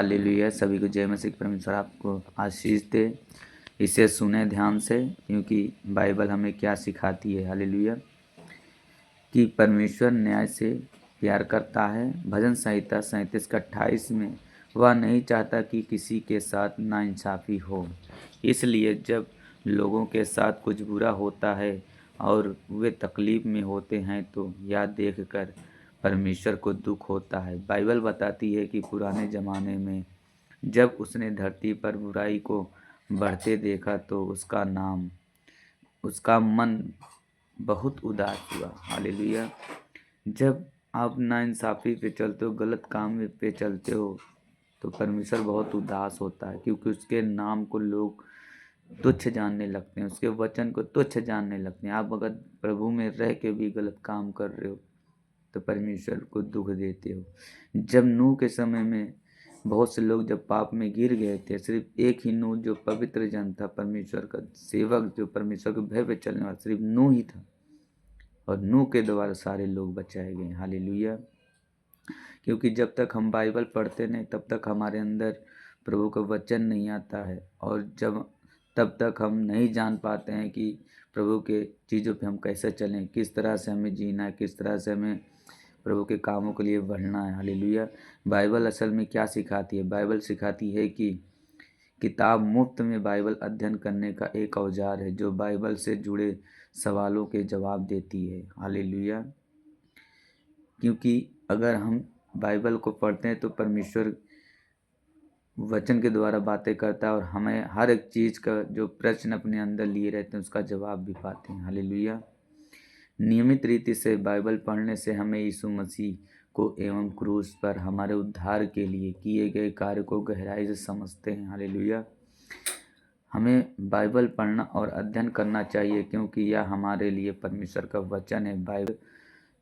Hallelujah. सभी को जय मसीह। परमेश्वर आपको आशीष दे। इसे सुने ध्यान से, क्योंकि बाइबल हमें क्या सिखाती है। हालेलुया। कि परमेश्वर न्याय से प्यार करता है। भजन संहिता 37:28 में वह नहीं चाहता कि किसी के साथ नाइंसाफ़ी हो। इसलिए जब लोगों के साथ कुछ बुरा होता है और वे तकलीफ़ में होते हैं तो यह देखकर परमेश्वर को दुख होता है। बाइबल बताती है कि पुराने ज़माने में जब उसने धरती पर बुराई को बढ़ते देखा तो उसका मन बहुत उदास हुआ। हालेलुया। जब आप नाइंसाफ़ी पे चलते हो, गलत काम पे चलते हो, तो परमेश्वर बहुत उदास होता है, क्योंकि उसके नाम को लोग तुच्छ जानने लगते हैं, उसके वचन को तुच्छ जानने लगते हैं। आप अगर प्रभु में रह के भी गलत काम कर रहे हो तो परमेश्वर को दुख देते हो। जब नूह के समय में बहुत से लोग जब पाप में गिर गए थे, सिर्फ एक ही नूह जो पवित्र जन था, परमेश्वर का सेवक, जो परमेश्वर के भय पे चलने वाला, सिर्फ नूह ही था, और नूह के द्वारा सारे लोग बचाए गए। हालेलुया। क्योंकि जब तक हम बाइबल पढ़ते नहीं तब तक हमारे अंदर प्रभु का वचन नहीं आता है, और तब तक हम नहीं जान पाते हैं कि प्रभु के चीज़ों पे हम कैसे चलें, किस तरह से हमें जीना है, किस तरह से हमें प्रभु के कामों के लिए बढ़ना है। हालेलुया। बाइबल असल में क्या सिखाती है? बाइबल सिखाती है कि किताब मुफ्त में बाइबल अध्ययन करने का एक औजार है जो बाइबल से जुड़े सवालों के जवाब देती है। हालेलुया। क्योंकि अगर हम बाइबल को पढ़ते हैं तो परमेश्वर वचन के द्वारा बातें करता है, और हमें हर एक चीज़ का जो प्रश्न अपने अंदर लिए रहते हैं उसका जवाब भी पाते हैं। हालेलुया। नियमित रीति से बाइबल पढ़ने से हमें यीशु मसीह को एवं क्रूस पर हमारे उद्धार के लिए किए गए कार्य को गहराई से समझते हैं। हालेलुया। हमें बाइबल पढ़ना और अध्ययन करना चाहिए, क्योंकि यह हमारे लिए परमेश्वर का वचन है। बाइबल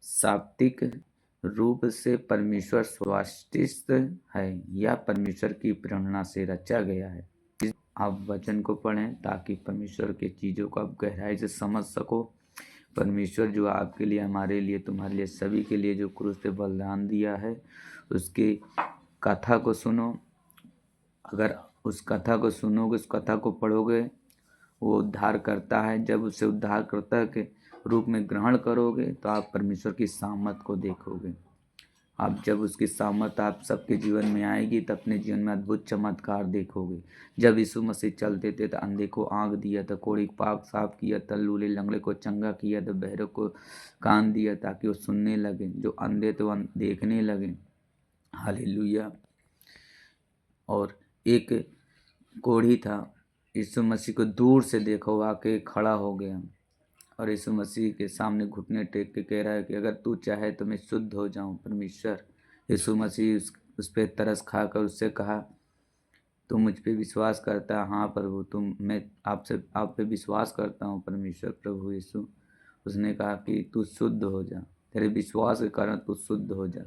शाब्दिक रूप से परमेश्वर स्वादिष्ट है। यह परमेश्वर की प्रेरणा से रचा गया है। आप वचन को पढ़ें ताकि परमेश्वर के चीज़ों को आप गहराई से समझ सको। परमेश्वर जो आपके लिए, हमारे लिए, तुम्हारे लिए, सभी के लिए जो क्रूस पे बलिदान दिया है, उसकी कथा को सुनो। अगर उस कथा को सुनोगे, उस कथा को पढ़ोगे, वो उद्धार करता है। जब उसे उद्धारकर्ता के रूप में ग्रहण करोगे तो आप परमेश्वर की सामर्थ को देखोगे। आप जब उसकी सामर्थ आप सबके जीवन में आएगी तो अपने जीवन में अद्भुत चमत्कार देखोगे। जब यीशु मसीह चलते थे तो अंधे को आँख दिया था, कोढ़ी को पाक साफ किया था, लूले लंगड़े को चंगा किया था, बहरे को कान दिया ताकि वो सुनने लगे, जो अंधे थे वो देखने लगे। हालेलुया। और एक कोढ़ी था, यीशु मसीह को दूर से देखा, वो आके खड़ा हो गया और यीशु मसीह के सामने घुटने टेक के कह रहा है कि अगर तू चाहे तो मैं शुद्ध हो जाऊं। परमेश्वर यीशु मसीह उस पर तरस खाकर उससे कहा, तू मुझ पे विश्वास करता है? हाँ प्रभु, मैं आप पे विश्वास करता हूँ परमेश्वर प्रभु यीशु। उसने कहा कि तू शुद्ध हो जा, तेरे विश्वास के कारण तू शुद्ध हो जा।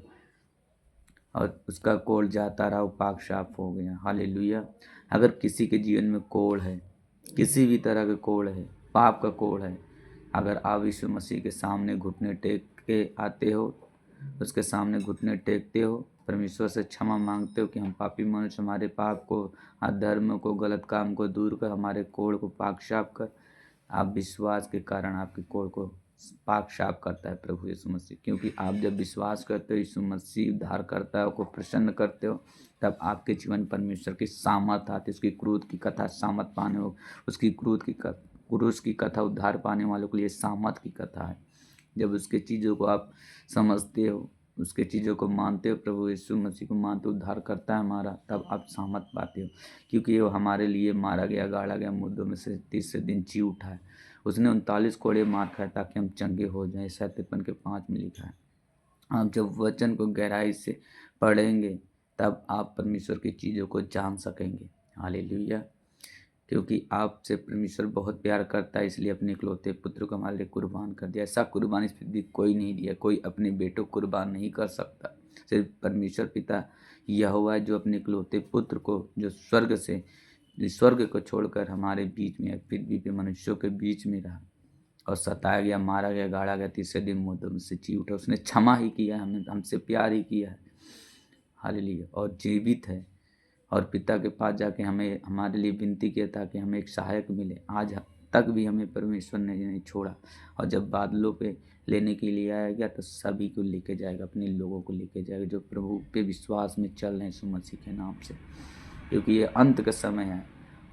और उसका कोढ़ जाता रहा, वो पाक साफ हो गया। हालेलुया। अगर किसी के जीवन में कोढ़ है, किसी भी तरह का कोढ़ है, पाप का कोढ़ है, अगर आप यीशु मसीह के सामने घुटने टेक के आते हो, उसके सामने घुटने टेकते हो, परमेश्वर से क्षमा मांगते हो कि हम पापी मनुष्य, हमारे पाप को, अधर्म को, गलत काम को दूर कर, हमारे कोढ़ को पाक साफ कर, आप विश्वास के कारण आपके कोढ़ को पाक साफ करता है प्रभु यीशु मसीह। क्योंकि आप जब विश्वास करते हो यीशु मसीह उद्धार करता है, को प्रसन्न करते हो, तब आपके जीवन परमेश्वर की सामर्थ आती है। उसकी क्रोध की कथा सामर्थ पाने हो, उसकी क्रूस की कथा उद्धार पाने वालों के लिए सामर्थ की कथा है। जब उसके चीज़ों को आप समझते हो, उसके चीज़ों को मानते हो, प्रभु यीशु मसीह को मानते हो, उद्धार करता है हमारा, तब आप सामर्थ पाते हो। क्योंकि वो हमारे लिए मारा गया, गाड़ा गया, मुर्दों में से तीसरे दिन जी उठा है। उसने 39 कोड़े मार खाए ताकि हम चंगे हो जाएं। 53:5 में लिखा है। आप जब वचन को गहराई से पढ़ेंगे तब आप परमेश्वर की चीज़ों को जान सकेंगे। हालेलुया। क्योंकि आपसे परमेश्वर बहुत प्यार करता है, इसलिए अपने इकलौते पुत्र को हमारे लिए कुर्बान कर दिया। ऐसा कुर्बान इस पृथ्वी कोई नहीं दिया, कोई अपने बेटों को कुर्बान नहीं कर सकता। सिर्फ परमेश्वर पिता यहोवा है जो अपने इकलौते पुत्र को, जो स्वर्ग को छोड़कर हमारे बीच में, पृथ्वी पे मनुष्यों के बीच में रहा और सताया गया, मारा गया, गाड़ा गया, तीसरे दिन मुर्दों में से जी उठा। उसने क्षमा ही किया, हमसे प्यार ही किया है। हालेलुया। और जीवित है, और पिता के पास जाके हमें हमारे लिए विनती किया ताकि हमें एक सहायक मिले। आज तक भी हमें परमेश्वर ने नहीं छोड़ा, और जब बादलों पे लेने के लिए आया गया तो सभी को लेके जाएगा, अपने लोगों को लेके जाएगा जो प्रभु पे विश्वास में चल रहे हैं यीशु मसीह के नाम से, क्योंकि ये अंत का समय है।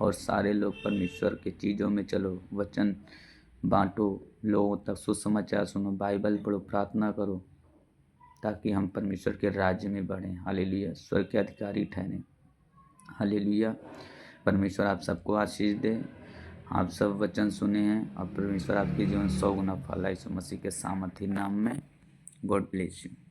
और सारे लोग परमेश्वर के चीज़ों में चलो, वचन बांटो, लोगों तक सुसमाचार सुनो, बाइबल पढ़ो, प्रार्थना करो, ताकि हम परमेश्वर के राज्य में बढ़ें। हालेलुया, स्वर्ग के अधिकारी ठहरें। हालेलुया। परमेश्वर आप सबको आशीष दे। आप सब वचन सुने हैं और परमेश्वर आपके जीवन 100 गुना फल यीशु मसीह के सामर्थी नाम में। God bless you.